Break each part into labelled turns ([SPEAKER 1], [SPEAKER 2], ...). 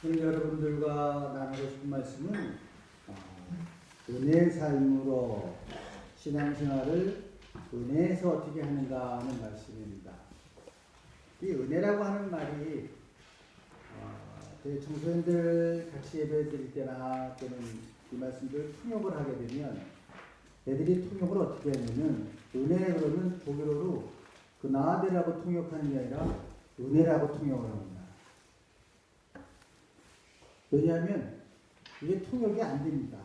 [SPEAKER 1] 오늘 여러분들과 나누고 싶은 말씀은 은혜의 삶으로 신앙생활을 은혜에서 어떻게 하는가 하는 말씀입니다. 이 은혜라고 하는 말이 저희 청소년들 같이 예배 드릴 때나 또는 이 말씀들 통역을 하게 되면 애들이 통역을 어떻게 하냐면 은혜 그러면 독일어로 그나데라고 통역하는 게 아니라 은혜라고 통역을 합니다. 왜냐하면 이게 통역이 안 됩니다.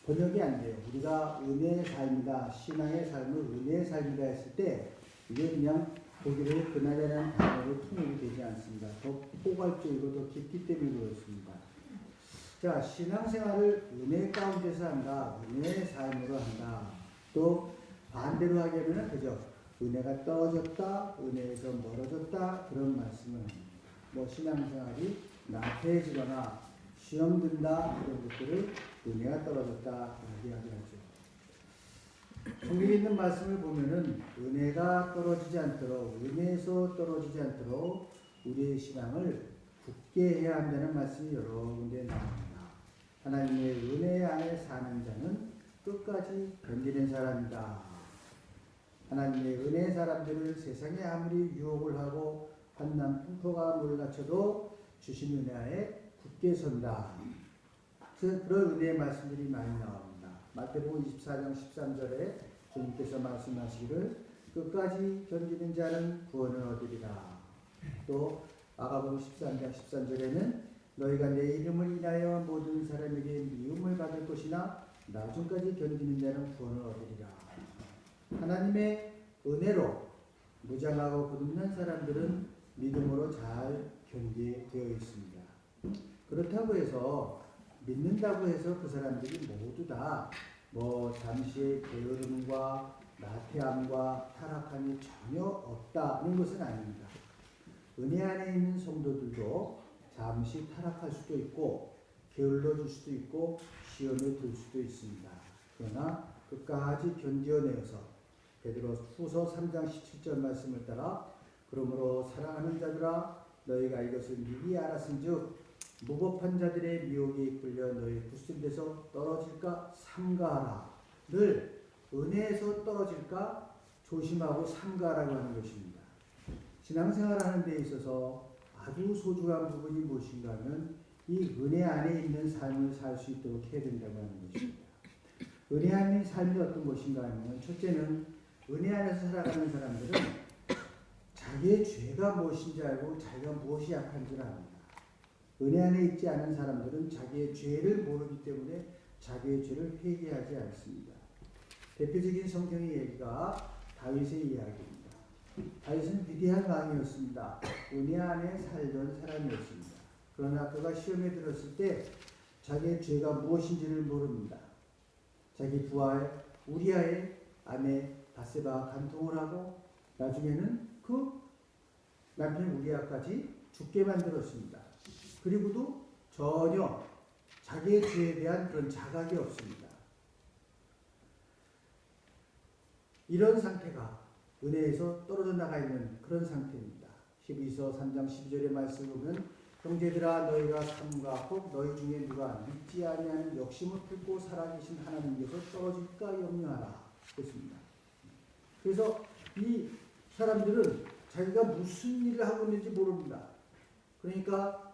[SPEAKER 1] 번역이 안 돼요. 우리가 은혜의 삶이다, 신앙의 삶을 은혜의 삶이다 했을 때 이게 그냥 독일어의 그나데라는 단어로 통역이 되지 않습니다. 더 포괄적이고 더 깊기 때문에 그렇습니다. 자, 신앙생활을 은혜 가운데서 한다, 은혜의 삶으로 한다. 또 반대로 하게 되면 그죠? 은혜가 떨어졌다, 은혜에서 멀어졌다 그런 말씀을 합니다. 뭐 신앙생활이 나태해지거나 시험 든다 이런 것들을 은혜가 떨어졌다 이야기하죠. 성경에 있는 말씀을 보면은 은혜가 떨어지지 않도록 은혜에서 떨어지지 않도록 우리의 신앙을 굳게 해야 한다는 말씀이 여러 군데 나옵니다. 하나님의 은혜 안에 사는 자는 끝까지 견디는 사람이다. 하나님의 은혜의 사람들은 세상에 아무리 유혹을 하고 환난 풍토가 몰라쳐도 주신 은혜 안에 굳게 선다. 그런 은혜의 말씀들이 많이 나옵니다. 마태복음 24장 13절에 주님께서 말씀하시기를 끝까지 견디는 자는 구원을 얻으리라. 또 마가복음 13장 13절에는 너희가 내 이름을 인하여 모든 사람에게 미움을 받을 것이나 나중까지 견디는 자는 구원을 얻으리라. 하나님의 은혜로 무장하고 거듭난 사람들은 믿음으로 잘 견디되어 있습니다. 그렇다고 해서 믿는다고 해서 그 사람들이 모두 다 뭐 잠시의 게으름과 나태함과 타락함이 전혀 없다는 것은 아닙니다. 은혜 안에 있는 성도들도 잠시 타락할 수도 있고 게을러질 수도 있고 시험에 들 수도 있습니다. 그러나 끝까지 견뎌내어서 베드로후서 3장 17절 말씀을 따라 그러므로 사랑하는 자들아 너희가 이것을 미리 알았은즉 무법한 자들의 미혹에 이끌려 너희 굳은데서 떨어질까 삼가하라. 늘 은혜에서 떨어질까 조심하고 삼가하라고 하는 것입니다. 신앙생활하는 데 있어서 아주 소중한 부분이 무엇인가 하면 이 은혜 안에 있는 삶을 살 수 있도록 해야 된다고 하는 것입니다. 은혜 안에 있는 삶이 어떤 것인가 하면 첫째는 은혜 안에서 살아가는 사람들은 자기의 죄가 무엇인지 알고 자기가 무엇이 약한지 압니다. 은혜 안에 있지 않은 사람들은 자기의 죄를 모르기 때문에 자기의 죄를 회개하지 않습니다. 대표적인 성경의 얘기가 다윗의 이야기입니다. 다윗은 위대한 왕이었습니다. 은혜 안에 살던 사람이었습니다. 그러나 그가 시험에 들었을 때 자기의 죄가 무엇인지를 모릅니다. 자기 부하의 우리아의 아내 바세바와 간통을 하고 나중에는 그 남편 우리아까지 죽게 만들었습니다. 그리고도 전혀 자기의 죄에 대한 그런 자각이 없습니다. 이런 상태가 은혜에서 떨어져 나가 있는 그런 상태입니다. 히브리서 3장 12절의 말씀을 보면 형제들아 너희가 삼가 혹 너희 중에 누가 믿지 아니하는 욕심을 품고 살아계신 하나님께서 떨어질까 염려하라 그랬습니다. 그래서 이 사람들은 자기가 무슨 일을 하고 있는지 모릅니다. 그러니까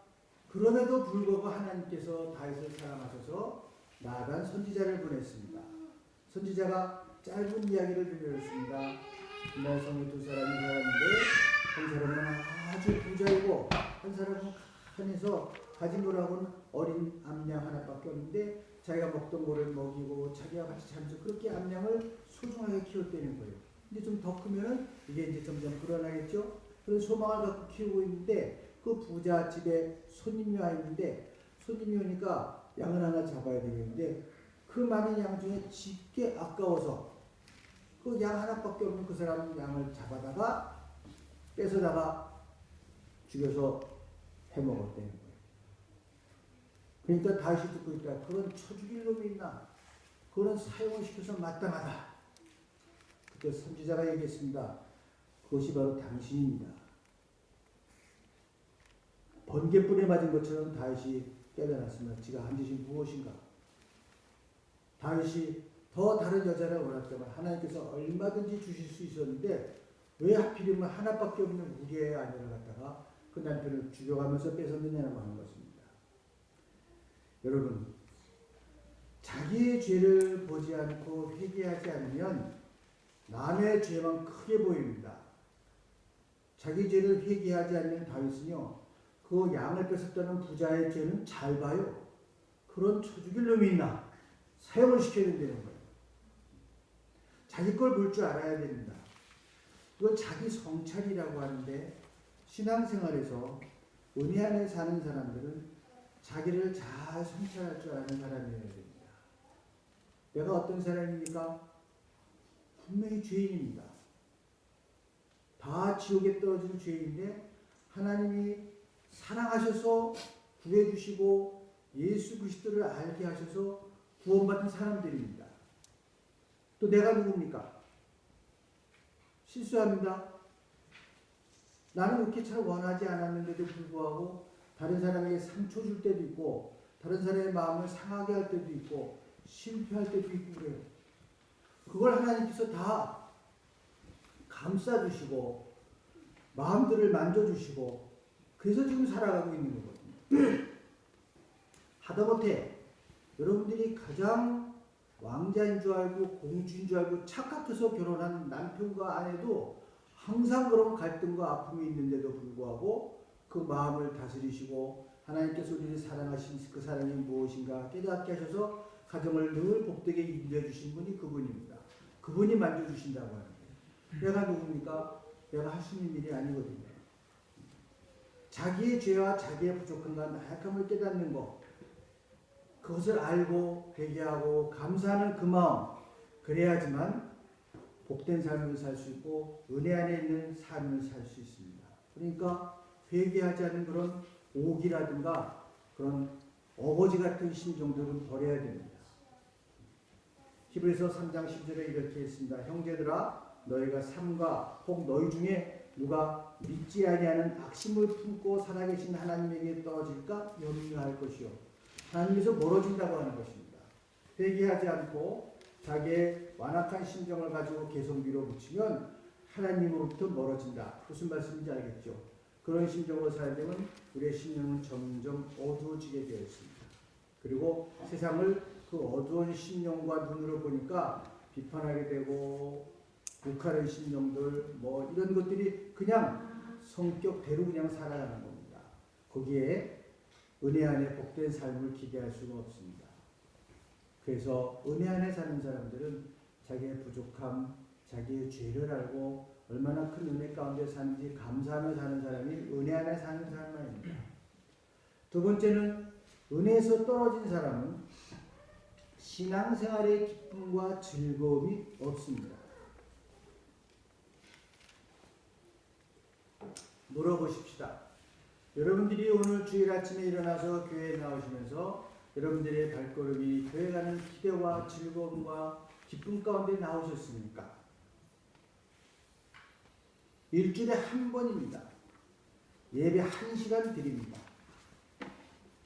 [SPEAKER 1] 그럼에도 불구하고 하나님께서 다윗을 사랑하셔서 나단 선지자를 보냈습니다. 선지자가 짧은 이야기를 들려줬습니다. 내 성에 두 사람이 살았는데 한 사람은 아주 부자이고 한 사람은 한에서 가진 거라고는 어린 암양 하나밖에 없는데 자기가 먹던 거를 먹이고 자기와 같이 자면서 그렇게 암양을 소중하게 키웠다는 거예요. 근데 좀 더 크면은 이게 이제 점점 불어나겠죠. 그런 소망을 갖고 키우고 있는데 그 부자 집에 손님이 와 있는데 손님이 오니까 양을 하나 잡아야 되겠는데 그 많은 양 중에 짙게 아까워서 그 양 하나밖에 없는 그 사람 양을 잡아다가 뺏어다가 죽여서 해먹었다는 거예요. 그러니까 다시 듣고 있다. 그런 쳐죽일 놈이 있나? 그런 사용을 시켜서 마땅하다. 그때 선지자가 얘기했습니다. 그것이 바로 당신입니다. 번개불에 맞은 것처럼 다윗이 깨달았으면 지가 한 짓이 무엇인가. 다윗이 더 다른 여자를 원했다면 하나님께서 얼마든지 주실 수 있었는데 왜 하필이면 하나밖에 없는 우리의 아내를 갖다가 그 남편을 죽여가면서 뺏었느냐고 하는 것입니다. 여러분, 자기의 죄를 보지 않고 회개하지 않으면 남의 죄만 크게 보입니다. 자기 죄를 회개하지 않는 다윗은요, 그 양을 뺏었다는 부자의 죄는 잘 봐요. 그런 초죽일 놈이 있나? 사형을 시켜야 된다는 거예요. 자기 걸 볼 줄 알아야 됩니다. 이건 자기 성찰이라고 하는데, 신앙생활에서 은혜 안에 사는 사람들은 자기를 잘 성찰할 줄 아는 사람이어야 됩니다. 내가 어떤 사람입니까? 분명히 죄인입니다. 다 지옥에 떨어진 죄인인데 하나님이 사랑하셔서 구해주시고 예수 그리스도를 알게 하셔서 구원받은 사람들입니다. 또 내가 누굽니까? 실수합니다. 나는 그렇게 잘 원하지 않았는데도 불구하고 다른 사람에게 상처 줄 때도 있고 다른 사람의 마음을 상하게 할 때도 있고 실패할 때도 있고 그래요. 그걸 하나님께서 다 감싸주시고 마음들을 만져주시고 그래서 지금 살아가고 있는 거거든요. 하다못해 여러분들이 가장 왕자인 줄 알고 공주인 줄 알고 착각해서 결혼한 남편과 아내도 항상 그런 갈등과 아픔이 있는데도 불구하고 그 마음을 다스리시고 하나님께서 우리를 사랑하신 그 사랑이 무엇인가 깨닫게 하셔서 가정을 늘 복되게 인도해주신 분이 그분입니다. 그분이 만져주신다고 하는 거예요. 내가 누굽니까? 내가 할 수 있는 일이 아니거든요. 자기의 죄와 자기의 부족함과 나약함을 깨닫는 것, 그것을 알고 회개하고 감사하는 그 마음, 그래야지만 복된 삶을 살 수 있고 은혜 안에 있는 삶을 살 수 있습니다. 그러니까 회개하지 않는 그런 오기라든가 그런 어거지 같은 심정들은 버려야 됩니다. 히브리서 3장 10절에 이렇게 했습니다. 형제들아 너희가 삼가 혹 너희 중에 누가 믿지 아니하는 악심을 품고 살아계신 하나님에게 떨어질까 염려할 것이요. 하나님께서 멀어진다고 하는 것입니다. 회개하지 않고 자기의 완악한 심정을 가지고 계속 밀어붙이면 하나님으로부터 멀어진다. 무슨 말씀인지 알겠죠? 그런 심정으로 살면 우리의 심령은 점점 어두워지게 되어 있습니다. 그리고 세상을 그 어두운 심령과 눈으로 보니까 비판하게 되고 욱하는 심령들 뭐 이런 것들이 그냥 성격대로 그냥 살아가는 겁니다. 거기에 은혜 안에 복된 삶을 기대할 수가 없습니다. 그래서 은혜 안에 사는 사람들은 자기의 부족함, 자기의 죄를 알고 얼마나 큰 은혜 가운데 사는지 감사하며 사는 사람이 은혜 안에 사는 사람입니다. 두 번째는 은혜에서 떨어진 사람은 신앙생활의 기쁨과 즐거움이 없습니다. 물어보십시다. 여러분들이 오늘 주일 아침에 일어나서 교회에 나오시면서 여러분들의 발걸음이 교회 가는 기대와 즐거움과 기쁨 가운데 나오셨습니까? 일주일에 한 번입니다. 예배 1시간 드립니다.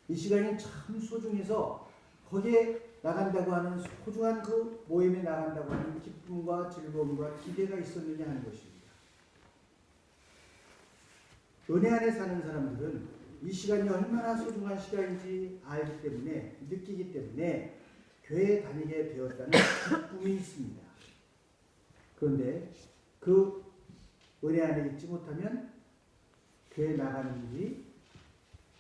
[SPEAKER 1] 이 시간이 참 소중해서 거기에 나간다고 하는 소중한 그 모임에 나간다고 하는 기쁨과 즐거움과 기대가 있었느냐 하는 것입니다. 은혜 안에 사는 사람들은 이 시간이 얼마나 소중한 시간인지 알기 때문에 느끼기 때문에 교회에 다니게 되었다는 기쁨이 있습니다. 그런데 그 은혜 안에 있지 못하면 교회 나가는 일이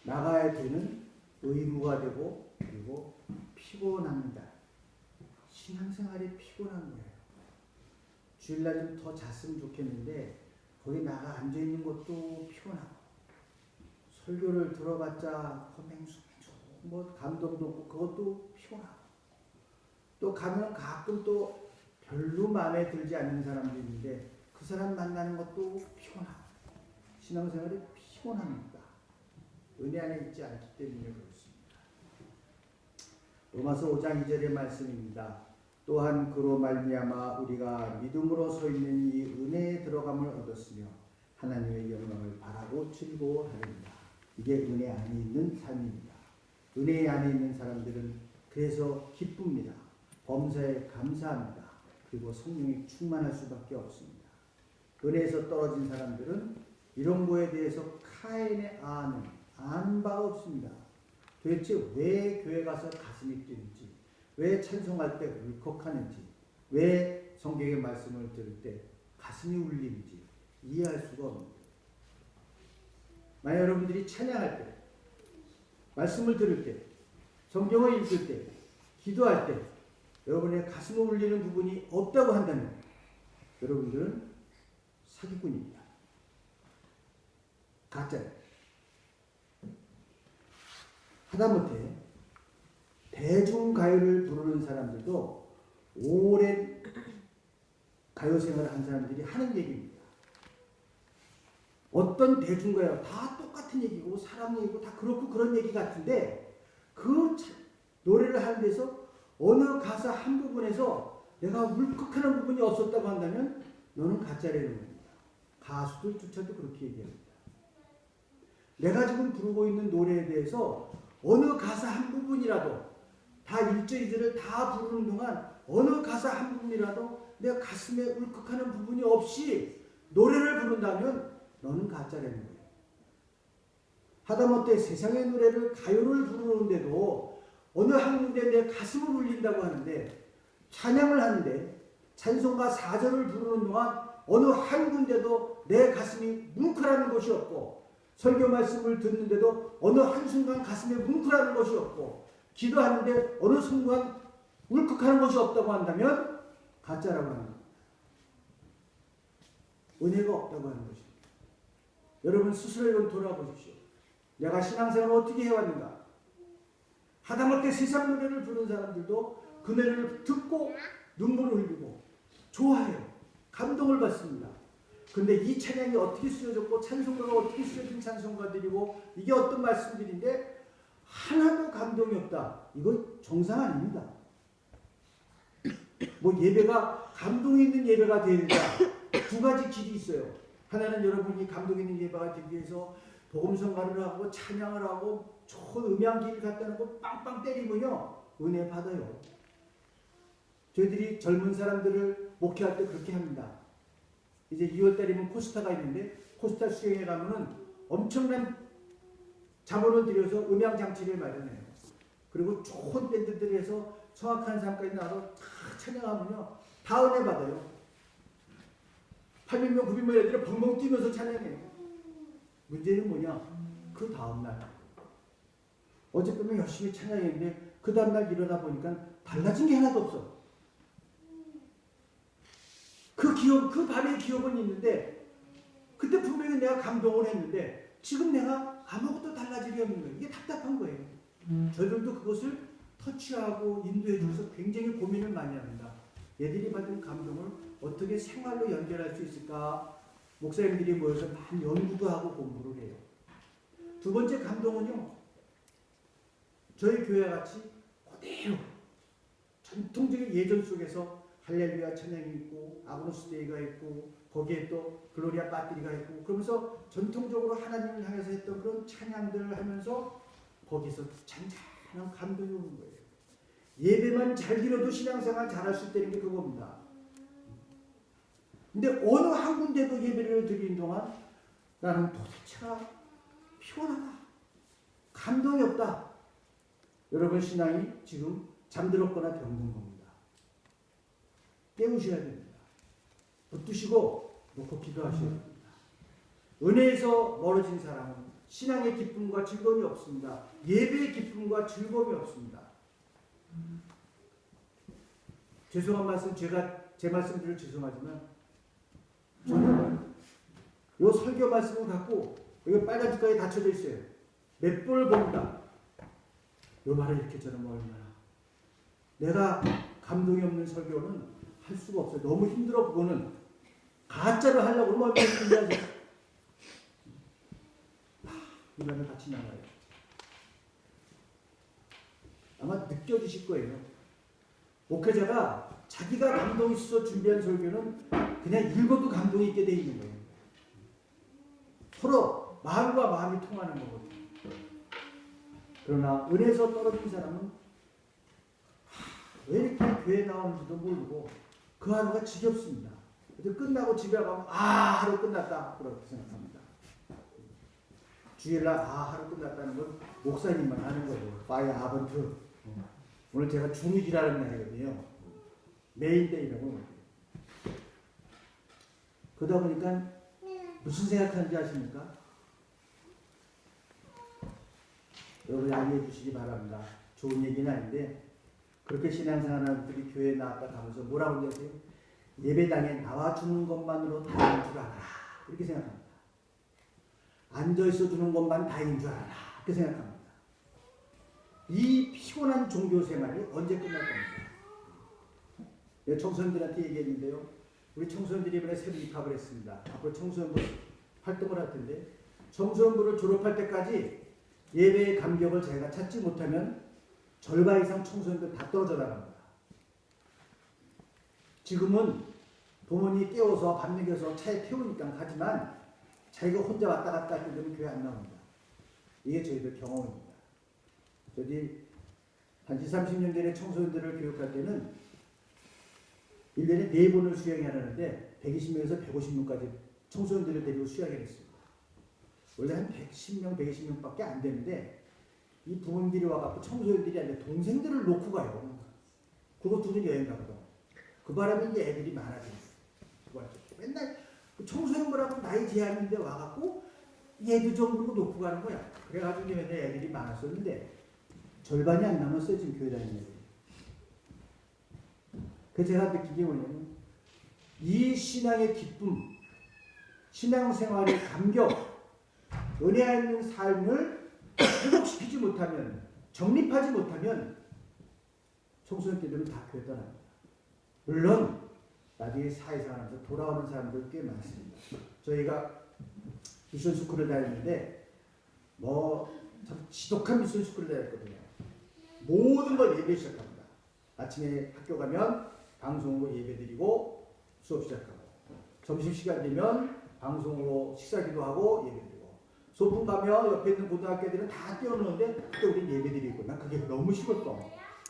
[SPEAKER 1] 나가야 되는 의무가 되고 그리고 피곤합니다. 신앙생활이 피곤한 거예요. 주일날 좀 더 잤으면 좋겠는데 거기 나가 앉아있는 것도 피곤하고 설교를 들어봤자 맹수맹수 뭐 감동도 없고 그것도 피곤하고 또 가면 가끔 또 별로 마음에 들지 않는 사람도 있는데 그 사람 만나는 것도 피곤하고 신앙생활이 피곤합니다. 은혜 안에 있지 않기 때문에 그렇습니다. 로마서 5장 2절의 말씀입니다. 또한 그로 말미암아 우리가 믿음으로 서 있는 이 은혜에 들어감을 얻었으며 하나님의 영광을 바라고 즐거워하리라. 이게 은혜 안에 있는 삶입니다. 은혜 안에 있는 사람들은 그래서 기쁩니다. 범사에 감사합니다. 그리고 성령이 충만할 수밖에 없습니다. 은혜에서 떨어진 사람들은 이런 거에 대해서 카인의 아는 바가 없습니다. 도대체 왜 교회 가서 가슴이 뛰는지, 왜 찬송할 때 울컥하는지, 왜 성경의 말씀을 들을 때 가슴이 울리는지 이해할 수가 없습니다. 만약 여러분들이 찬양할 때, 말씀을 들을 때, 성경을 읽을 때, 기도할 때 여러분의 가슴을 울리는 부분이 없다고 한다면 여러분들은 사기꾼입니다. 가짜예요. 하다못해 대중가요를 부르는 사람들도 오랜 가요생활을 한 사람들이 하는 얘기입니다. 어떤 대중가요 다 똑같은 얘기고 사랑 얘기고 다 그렇고 그런 얘기 같은데 그 노래를 하는 데서 어느 가사 한 부분에서 내가 울컥하는 부분이 없었다고 한다면 너는 가짜라는 겁니다. 가수들조차도 그렇게 얘기합니다. 내가 지금 부르고 있는 노래에 대해서 어느 가사 한 부분이라도 다 1절 2절을 다 부르는 동안 어느 가사 한 부분이라도 내 가슴에 울컥하는 부분이 없이 노래를 부른다면 너는 가짜라는 거예요. 하다못해 세상의 노래를 가요를 부르는데도 어느 한 군데 내 가슴을 울린다고 하는데 찬양을 하는데 찬송가 4절을 부르는 동안 어느 한 군데도 내 가슴이 뭉클하는 것이 없고 설교 말씀을 듣는데도 어느 한순간 가슴에 뭉클하는 것이 없고 기도하는데 어느 순간 울컥하는 것이 없다고 한다면 가짜라고 하는 겁니다. 은혜가 없다고 하는 것입니다. 여러분 스스로 이건 돌아보십시오. 내가 신앙생활을 어떻게 해왔는가? 하다못해 세상 노래를 부르는 사람들도 그 노래를 듣고 눈물을 흘리고 좋아해요. 감동을 받습니다. 근데 이 찬양이 어떻게 쓰여졌고 찬송가가 어떻게 쓰여진 찬송가들이고 이게 어떤 말씀들인데 하나도 감동이 없다. 이거 정상 아닙니다. 뭐 예배가 감동 있는 예배가 되야 된다. 두 가지 길이 있어요. 하나는 여러분이 감동 있는 예배가 되기 위해서 복음성가를 하고 찬양을 하고 좋은 음향기를 갖다 놓고 빵빵 때리면요 은혜 받아요. 저희들이 젊은 사람들을 목회할 때 그렇게 합니다. 이제 2월달이면 코스타가 있는데 코스타 수영에 가면은 엄청난 자본을 들여서 음향장치를 마련해요. 그리고 좋은 밴드들이 해서 성악한 사람까지 나와서 다 찬양하면요 다 은혜 받아요. 800명 900명 애들이 벙벙 뛰면서 찬양해요. 문제는 뭐냐? 그 다음날 어젯밤에 열심히 찬양했는데 그 다음날 일어나 보니까 달라진 게 하나도 없어. 그 밤의 기억은 있는데 그때 분명히 내가 감동을 했는데 지금 내가 아무것도 달라질 게 없는 거예요. 이게 답답한 거예요. 저희들도 그것을 터치하고 인도해 주면서 굉장히 고민을 많이 합니다. 얘들이 받은 감동을 어떻게 생활로 연결할 수 있을까? 목사님들이 모여서 많이 연구도 하고 공부를 해요. 두 번째 감동은요. 저희 교회와 같이 그대로 전통적인 예전 속에서 할렐루야 찬양이 있고 아그노스 데이가 있고 거기에 또 글로리아 빠뜨리가 있고 그러면서 전통적으로 하나님을 향해서 했던 그런 찬양들을 하면서 거기서 잔잔한 감동이 오는 거예요. 예배만 잘 드려도 신앙생활 잘할 수 있다는 게 그겁니다. 근데 어느 한 군데도 예배를 드리는 동안 나는 도대체가 피곤하다. 감동이 없다. 여러분 신앙이 지금 잠들었거나 병든 겁니다. 깨우셔야 됩니다. 붙드시고 놓고 기도하셔야 됩니다. 은혜에서 멀어진 사람은 신앙의 기쁨과 즐거움이 없습니다. 예배의 기쁨과 즐거움이 없습니다. 죄송한 말씀 제 말씀드려 죄송하지만 저는 이 설교 말씀을 갖고 여기 빨간 뒷가에 닫혀져 있어요. 몇 번을 봅니다. 이 말을 이렇게 저는 얼마나 내가 감동이 없는 설교는 할 수가 없어요. 너무 힘들어. 그거는 가짜로 하려고 그러면 얼마나 힘들어야지. 이 말을 같이 나가요. 아마 느껴지실 거예요. 목회자가 자기가 감동이 있어서 준비한 설교는 그냥 읽어도 감동이 있게 돼 있는 거예요. 서로 마음과 마음이 통하는 거거든요. 그러나 은혜에서 떨어진 사람은 왜 이렇게 교회 나오는지도 모르고 그 하루가 지겹습니다. 끝나고 집에 가면 하루 끝났다 그렇게 생각합니다. 주일날 하루 끝났다는 건 목사님만 하는 거예요. 파이어 아번트. 오늘 제가 중일이라는 날이거든요. 메인데이라고 해요. 그러다 보니까 무슨 생각하는지 아십니까? 여러분 양해해 주시기 바랍니다. 좋은 얘기는 아닌데 그렇게 신앙생활하는 교회에 나왔다 가면서 뭐라고 그러세요? 예배당에 나와주는 것만으로 다인 줄 알아라. 이렇게 생각합니다. 앉아있어 주는 것만 다인 줄 알아라. 이렇게 생각합니다. 이 피곤한 종교생활이 언제 끝날 겁니까? 내가 청소년들한테 얘기했는데요. 우리 청소년들이 이번에 새로 입학을 했습니다. 앞으로 청소년부 활동을 할 텐데 청소년부를 졸업할 때까지 예배의 감격을 제가 찾지 못하면 절반 이상 청소년들 다 떨어져 나갑니다. 지금은 부모님이 깨워서 밥 먹여서 차에 태우니까 가지만 자기가 혼자 왔다 갔다 할 때는 교회 안 나옵니다. 이게 저희들 경험입니다. 저희 한 20, 30년 전에 청소년들을 교육할 때는 1년에 4번을 수양해야 하는데 120명에서 150명까지 청소년들을 데리고 수양을 했습니다. 원래 한 110명, 120명밖에 안 되는데 이 부모님들이 와갖고 청소년들이 아니라 동생들을 놓고 가요. 그리고 둘이 여행 가거든. 그 바람에 이제 애들이 많아져요. 맨날 청소년부라고 나이 제한인데 와갖고 얘도 좀 그러고 놓고 가는 거야. 그래가지고 맨날 애들이 많았었는데 절반이 안 남았어요. 지금 교회 다니는 애들이. 그래서 제가 느낀 게 뭐냐면 이 신앙의 기쁨, 신앙생활의 감격, 은혜 있는 삶을 회복시키지 못하면, 정립하지 못하면 청소년들은 다 교회 떠납니다. 물론 나중에 사회생활하면서 돌아오는 사람들 꽤 많습니다. 저희가 미션 스쿨을 다녔는데 참 지독한 미션 스쿨을 다녔거든요. 모든 걸 예배 시작합니다. 아침에 학교 가면 방송으로 예배 드리고 수업 시작하고 점심시간 되면 방송으로 식사 기도하고 예배 드리고 소풍 가면 옆에 있는 고등학교 애들은 다 뛰어노는데 그때 우리는 예배 드리고 난 그게 너무 싫었어.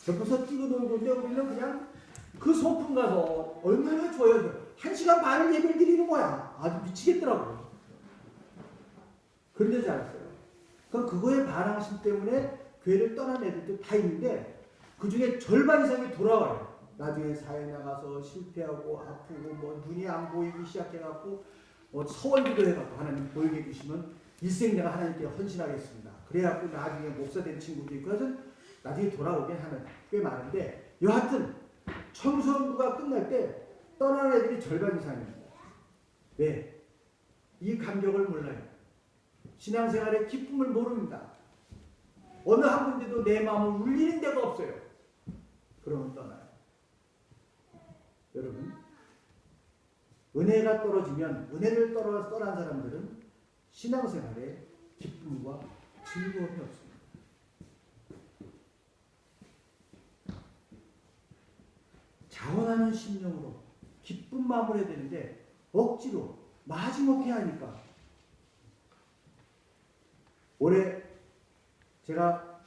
[SPEAKER 1] 옆에서 뛰고 놀고 있는데 우리는 그냥 그 소풍 가서 얼마나 좋아요. 1시간 반을 예배를 드리는 거야. 아주 미치겠더라고. 그런데 잘했어요. 그럼 그거에 반항심 때문에 교회를 떠난 애들도 다 있는데 그 중에 절반 이상이 돌아와요. 나중에 사회 나가서 실패하고 아프고 뭐 눈이 안 보이기 시작해갖고 서원기도 해갖고 하나님 보이게 해주시면 일생 내가 하나님께 헌신하겠습니다. 그래갖고 나중에 목사 된 친구도 있고 해서 나중에 돌아오긴 하는 꽤 많은데 여하튼 청소년부가 끝날 때 떠나는 애들이 절반 이상입니다. 왜? 이 감격을 몰라요. 신앙생활의 기쁨을 모릅니다. 어느 한 군데도 내 마음을 울리는 데가 없어요. 그러면 떠나요. 여러분, 은혜가 떨어지면 은혜를 떠난 사람들은 신앙생활에 기쁨과 즐거움이 없습니다. 자원하는 심령으로 기쁜 마음을 해야 되는데 억지로 마지못해 하니까 올해 제가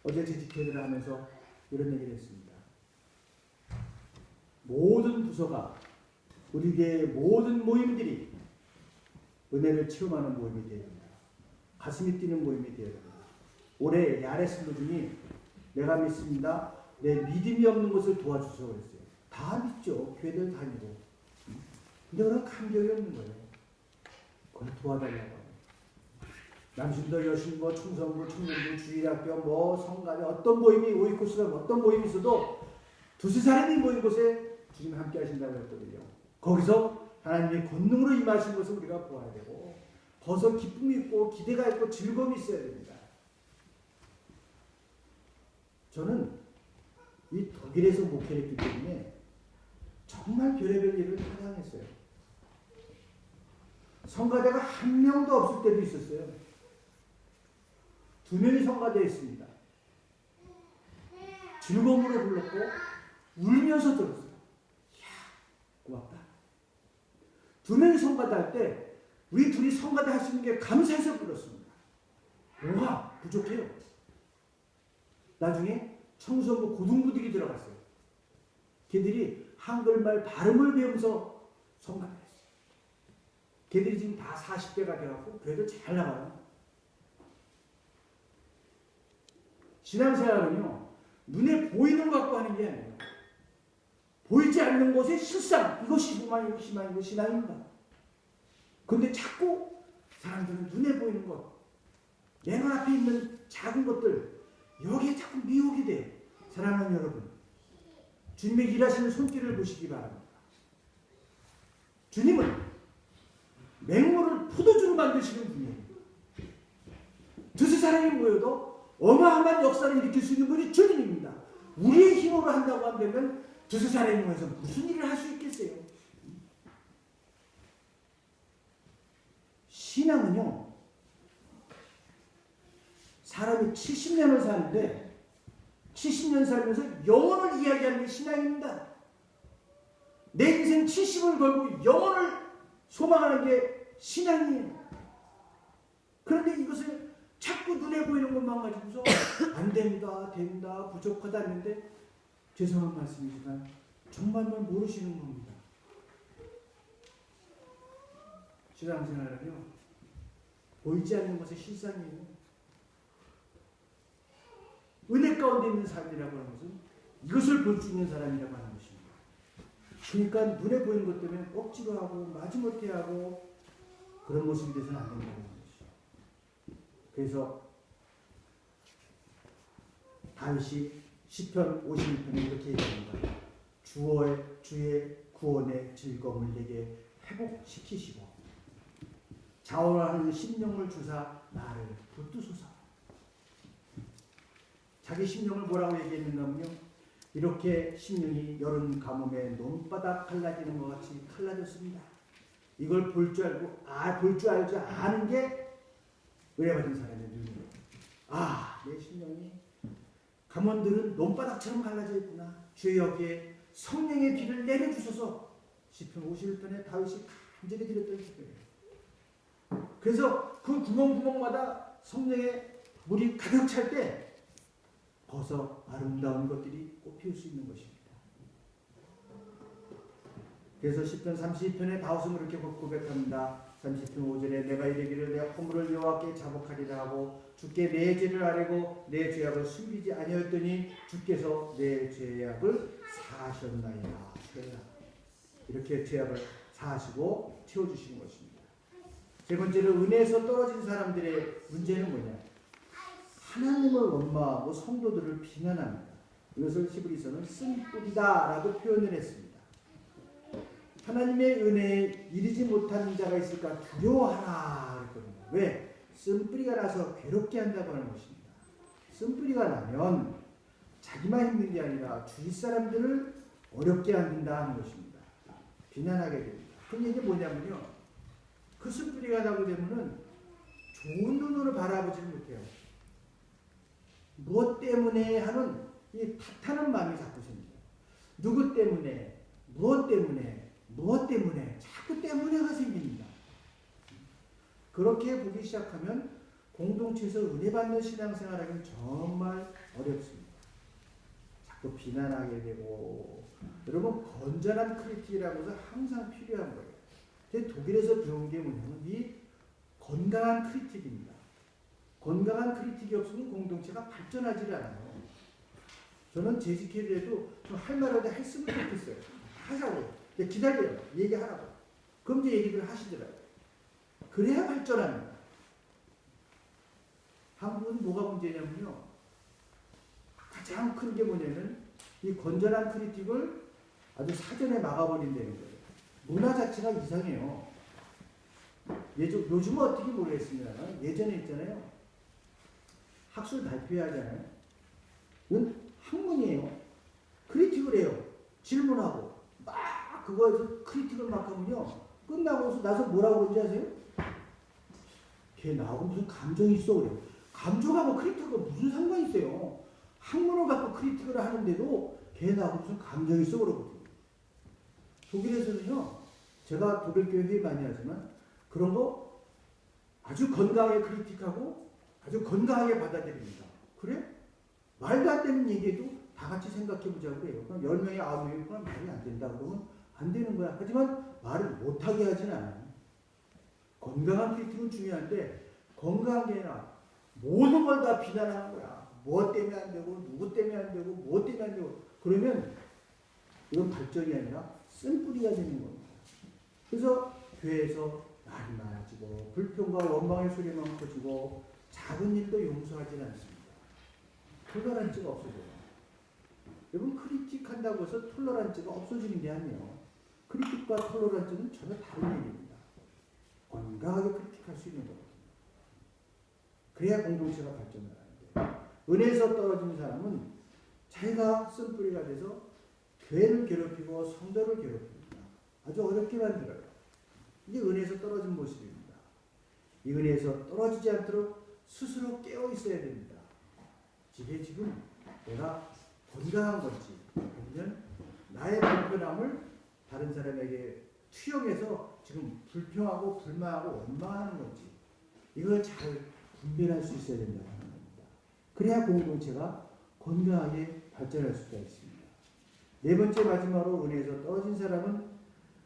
[SPEAKER 1] 어제 재직회의를 하면서 이런 얘기를 했습니다. 모든 부서가 우리 교회의 모든 모임들이 은혜를 체험하는 모임이 되어야 됩니다. 가슴이 뛰는 모임이 되어야 됩니다. 올해 야레스 로중이 내가 믿습니다. 내 믿음이 없는 것을 도와주셔서 그랬어요. 다 믿죠. 교회들 다니고. 근데 그런 감격이 없는 거예요. 그걸 도와달라고. 남신도 여신고 충성부 청년부 주일학교 성가대 어떤 모임이 오이코스가 어떤 모임이 있어도 두세 사람이 모인 곳에 주님 함께 하신다고 했거든요. 거기서 하나님의 권능으로 임하신 것을 우리가 보아야 되고 거기서 기쁨이 있고 기대가 있고 즐거움이 있어야 됩니다. 저는 이 독일에서 목회를 했기 때문에 정말 별의별 일을 다 당했어요. 성가대가 한 명도 없을 때도 있었어요. 2명이 성가대에 있습니다. 즐거움으로 불렀고 울면서 들었어요. 이야, 고맙다. 2명이 성가대할 때 우리 둘이 성가대 할 수 있는 게 감사해서 불렀습니다. 뭐가 부족해요. 나중에 청소부 고등부들이 들어갔어요. 걔들이 한글말 발음을 배우면서 성공을 했어요. 걔들이 지금 다 40대가 되었고 그래도 잘 나가요. 신앙생활은요, 눈에 보이는 것 갖고 하는 게 아니에요. 보이지 않는 것의 실상, 이것이 희망이고 신앙입니다. 그런데 자꾸 사람들은 눈에 보이는 것, 내 눈앞에 있는 작은 것들, 여기에 자꾸 미혹이 돼요. 사랑하는 여러분, 주님의 일하시는 손길을 보시기 바랍니다. 주님은 맹물을 포도주로 만드시는 분이에요. 두세 사람이 모여도 어마어마한 역사를 일으킬 수 있는 분이 주님입니다. 우리의 힘으로 한다고 한다면 두세 사람이 모여서 무슨 일을 할 수 있겠어요? 신앙은요, 사람이 70년을 사는데 70년 살면서 영혼을 이야기하는 게 신앙입니다. 내 인생 70을 걸고 영혼을 소망하는 게 신앙이에요. 그런데 이것을 자꾸 눈에 보이는 것만 가지고서 안 됩니다, 된다, 부족하다 했는데 죄송한 말씀이지만 정말만 모르시는 겁니다. 신앙생활은요, 보이지 않는 것의 실상이에요. 은혜 가운데 있는 삶이라고 하는 것은 이것을 볼 수 있는 사람이라고 하는 것입니다. 그러니까 눈에 보이는 것 때문에 억지로 하고 마지못해 하고 그런 모습이 돼서는 안 된다는 것이죠. 그래서 다윗이 시편 51편에 이렇게 얘기합니다. 주의 구원의 즐거움을 내게 회복시키시고 자원하는 심령을 주사 나를 붙드소서. 자기 심령을 뭐라고 얘기했는가면요, 이렇게 심령이 여름 가뭄에 논바닥 갈라지는 것 같이 갈라졌습니다. 이걸 볼 줄 알고 볼 줄 알지 아는 게 은혜받은 사람의 눈이에요. 내 심령이 가문들은 논바닥처럼 갈라져 있구나. 주여 여기에 성령의 비를 내려주셔서 시편 51편에 다윗이 간절히 드렸던 기도예요. 그래서 그 구멍구멍마다 성령의 물이 가득 찰 때 벌써 아름다운 것들이 꽃피울 수 있는 것입니다. 그래서 시편 32편에 다윗은 그렇게 고백합니다. 30편 5절에 내가 이르기를 내 허물을 여호와께 자복하리라 하고 주께 내 죄를 아뢰고 내 죄악을 숨기지 아니하였더니 주께서 내 죄악을 사하셨나이다. 이렇게 죄악을 사하시고 채워주시는 것입니다. 세 번째로 은혜에서 떨어진 사람들의 문제는 뭐냐? 하나님을 원망하고 성도들을 비난합니다. 이것을 히브리서는 쓴뿌리다라고 표현을 했습니다. 하나님의 은혜에 이르지 못한 자가 있을까 두려워하라 그랬거든요. 왜? 쓴뿌리가 나서 괴롭게 한다고 하는 것입니다. 쓴뿌리가 나면 자기만 힘든 게 아니라 주위 사람들을 어렵게 만든다 하는 것입니다. 비난하게 됩니다. 그 얘기 뭐냐면요, 그 쓴뿌리가 나고 되면은 좋은 눈으로 바라보지를 못해요. 무엇 때문에 하는 이 탓하는 마음이 자꾸 생겨요. 누구 때문에, 무엇 때문에, 자꾸 때문에가 생깁니다. 그렇게 보기 시작하면 공동체에서 은혜받는 신앙생활하기는 정말 어렵습니다. 자꾸 비난하게 되고, 여러분 건전한 크리틱이라고 해서 항상 필요한 거예요. 근데 독일에서 배운 게 뭐냐면 이 건강한 크리틱입니다. 건강한 크리틱이 없으면 공동체가 발전하지 않아요. 저는 재직해야 돼도 할 말을 했으면 좋겠어요. 하자고요. 기다려요. 얘기하라고. 그럼 이제 얘기를 하시더라고요. 그래야 발전합니다. 한국은 뭐가 문제냐면요, 가장 큰 게 뭐냐면 이 건전한 크리틱을 아주 사전에 막아버린다는 거예요. 문화 자체가 이상해요. 요즘은 어떻게 모르겠습니다. 예전에 있잖아요, 학술 발표해야 하잖아요. 이건 학문이에요. 크리틱을 해요. 질문하고 막 그거에서 크리틱을 막 하면요, 끝나고 나서 뭐라고 그러는지 아세요? 걔 나하고 무슨 감정이 있어 그래요. 감정하고 크리틱하고 무슨 상관이 있어요. 학문을 갖고 크리틱을 하는데도 걔 나하고 무슨 감정이 있어 그러거든요. 독일에서는요, 제가 독일교회 회의 많이 하지만 그런 거 아주 건강하게 크리틱하고 아주 건강하게 받아들입니다. 그래? 말도 안 되는 얘기해도 다 같이 생각해 보자고 그래요. 그럼 10명이 9명이 그럼 말이 안 된다 그러면 안 되는 거야. 하지만 말을 못하게 하진 않아요. 건강한 크리틱은 중요한데 건강한 게 아니라 모든 걸 다 비난하는 거야. 뭐 때문에 안 되고 누구 때문에 안 되고 뭐 때문에 안 되고 그러면 이건 발전이 아니라 쓴뿌리가 되는 겁니다. 그래서 교회에서 말이 많아지고 불평과 원망의 소리만 커지고 작은 일도 용서하지 않습니다. 톨러란스가 없어져요. 여러분 크리틱한다고 해서 톨러란스가 없어지는 게 아니에요. 크리틱과 톨러란스는 전혀 다른 얘기입니다. 건강하게 크리틱할 수 있는 거거든요. 그래야 공동체가 발전을 하는데 은혜에서 떨어진 사람은 자기가 쓴뿌리가 돼서 교회를 괴롭히고 성도를 괴롭힙니다. 아주 어렵게 만들어요. 이게 은혜에서 떨어진 모습입니다. 이 은혜에서 떨어지지 않도록 스스로 깨어 있어야 됩니다. 이게 지금 내가 건강한 건지 아니면 나의 불편함을 다른 사람에게 투영해서 지금 불평하고 불만하고 원망하는 건지 이걸 잘 분별할 수 있어야 된다고 하는 겁니다. 그래야 공동체가 건강하게 발전할 수가 있습니다. 네 번째 마지막으로 은혜에서 떨어진 사람은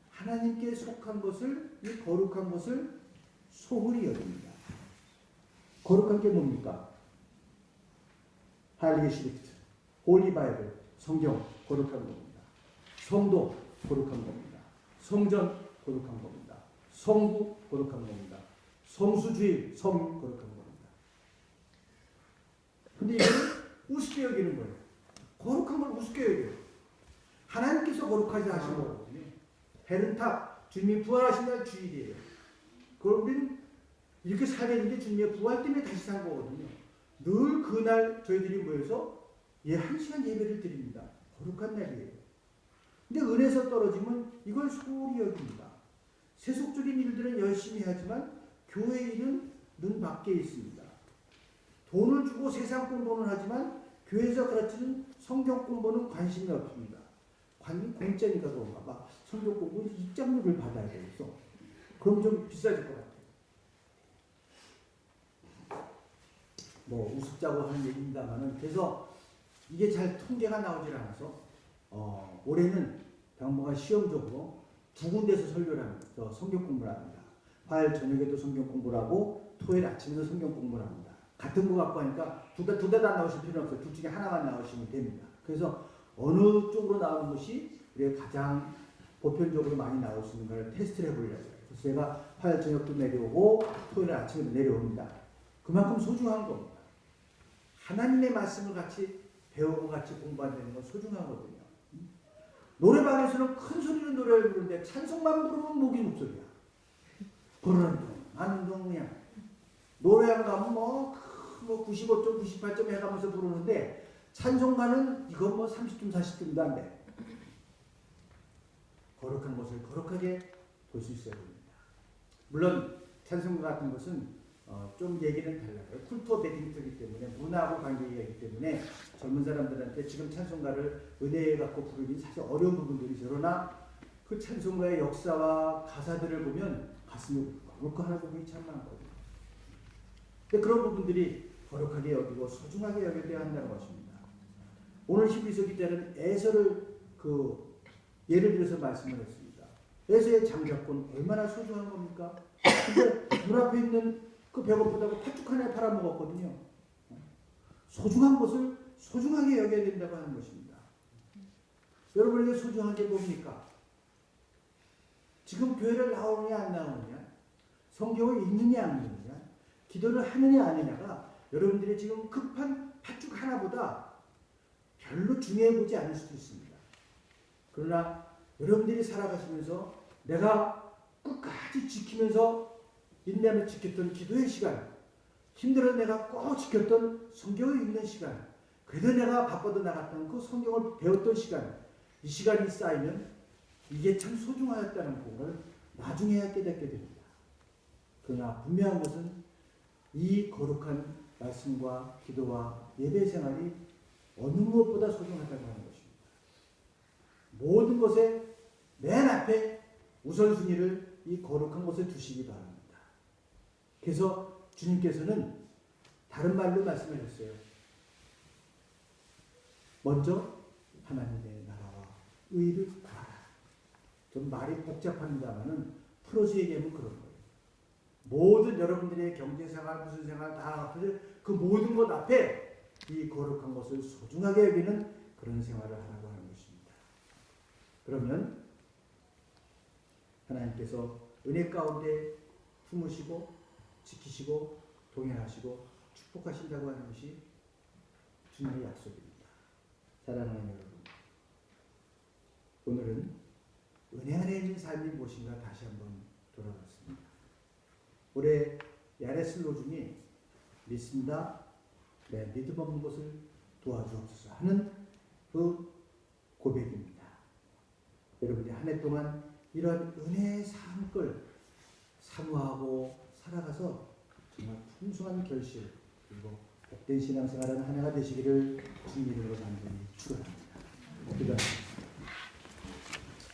[SPEAKER 1] 하나님께 속한 것을 이 거룩한 것을 소홀히 여깁니다. 거룩한 게 뭡니까? 하일리게 시리프트, 홀리 바이블, 성경 거룩한 겁니다. 성도 거룩한 겁니다. 성전 거룩한 겁니다. 성부 거룩한 겁니다. 성수주의 성인 거룩한 겁니다. 근데 이걸 우습게 여기는 거예요. 거룩한 걸 우습게 여겨요. 하나님께서 거룩하지 하신 거거든요. 베른탑, 주님이 부활하신 날 주일이에요. 그걸 우리는 이렇게 살게 된 게 주님의 부활 때문에 다시 산 거거든요. 늘 그날 저희들이 모여서 1시간 예배를 드립니다. 거룩한 날이에요. 근데 은혜에서 떨어지면 이걸 소홀히 여깁니다. 세속적인 일들은 열심히 하지만 교회 일은 눈 밖에 있습니다. 돈을 주고 세상 공부는 하지만 교회에서 가르치는 성경 공부는 관심이 없습니다. 공짜니까 그런가 봐. 성경 공부 입장료를 받아야 되겠어. 그럼 좀 비싸질 것 같아요. 뭐 우습자고 하는 얘기입니다만은 그래서 이게 잘 통계가 나오질 않아서 올해는 당분간 시험적으로 2군데서 설교를 합니다. 성경 공부를 합니다. 화요일 저녁에도 성경 공부를 하고 토요일 아침에도 성경 공부를 합니다. 같은 거 갖고 하니까 두 대 다 나오실 필요는 없어요. 둘 중에 하나만 나오시면 됩니다. 그래서 어느 쪽으로 나오는 것이 우리가 가장 보편적으로 많이 나올 수 있는 걸 테스트를 해보려고요. 그래서 제가 화요일 저녁도 내려오고 토요일 아침에도 내려옵니다. 그만큼 소중한 겁니다. 하나님의 말씀을 같이 배우고 같이 공부한다는 건 소중하거든요. 노래방에서는 큰 소리로 노래를 부르는데 찬송만 부르면 목이 목소리야. 그러는 동, 하는 동 그냥 노래방 가면 뭐 95점, 98점 해가면서 부르는데 찬송가는 이건 뭐 30점, 40점도 안 돼. 거룩한 것을 거룩하게 볼 수 있어야 됩니다. 물론 찬송가 같은 것은 좀 얘기는 달라요. 쿨투어 배드민턴이기 때문에 문화하고 관계이기 때문에 젊은 사람들한테 지금 찬송가를 은혜에 갖고 부르기 사실 어려운 부분들이죠. 그러나 그 찬송가의 역사와 가사들을 보면 가슴이 거룩한 부분이 참 많거든요. 근데 그런 부분들이 거룩하게 여기고 소중하게 여겨야 한다는 것입니다. 오늘 히브리서 기자는 에서를 예를 들어서 말씀을 했습니다. 에서의 장자권 얼마나 소중한 겁니까? 근데 눈앞에 있는 그 배고프다고 팥죽 하나 팔아먹었거든요. 소중한 것을 소중하게 여겨야 된다고 하는 것입니다. 여러분에게 소중한 게 뭡니까? 지금 교회를 나오느냐 안 나오느냐, 성경을 읽느냐 안 읽느냐, 기도를 하느냐 안 하느냐가 여러분들이 지금 급한 팥죽 하나보다 별로 중요해 보지 않을 수도 있습니다. 그러나 여러분들이 살아가시면서 내가 끝까지 지키면서 인내하며 지켰던 기도의 시간, 힘들어 내가 꼭 지켰던 성경을 읽는 시간, 그래도 내가 바빠도 나갔던 그 성경을 배웠던 시간, 이 시간이 쌓이면 이게 참 소중하였다는 걸 나중에야 깨닫게 됩니다. 그러나 분명한 것은 이 거룩한 말씀과 기도와 예배 생활이 어느 무엇보다 소중하다고 하는 것입니다. 모든 것에 맨 앞에 우선순위를 이 거룩한 것에 두시기 바랍니다. 그래서 주님께서는 다른 말로 말씀하셨어요. 먼저 하나님의 나라와 의를 구하라. 좀 말이 복잡합니다만은 풀어서 얘기하면 그런 거예요. 모든 여러분들의 경제생활 무슨 생활 다 그 모든 것 앞에 이 거룩한 것을 소중하게 여기는 그런 생활을 하라고 하는 것입니다. 그러면 하나님께서 은혜 가운데 품으시고 지키시고 동행하시고 축복하신다고 하는 것이 주님의 약속입니다. 사랑하는 여러분, 오늘은 은혜 안에 있는 삶이 무엇인가 다시 한번 돌아봤습니다. 올해 야레스 로중이 믿습니다. 내 믿음 없는 것을 도와주옵소서 하는 그 고백입니다. 여러분이 한 해 동안 이런 은혜의 삶을 사모하고 살아가서 정말 풍성한 결실 그리고 복된 신앙생활하는 한 해가 되시기를 주님으로 간절히 축원합니다. 기도합니다.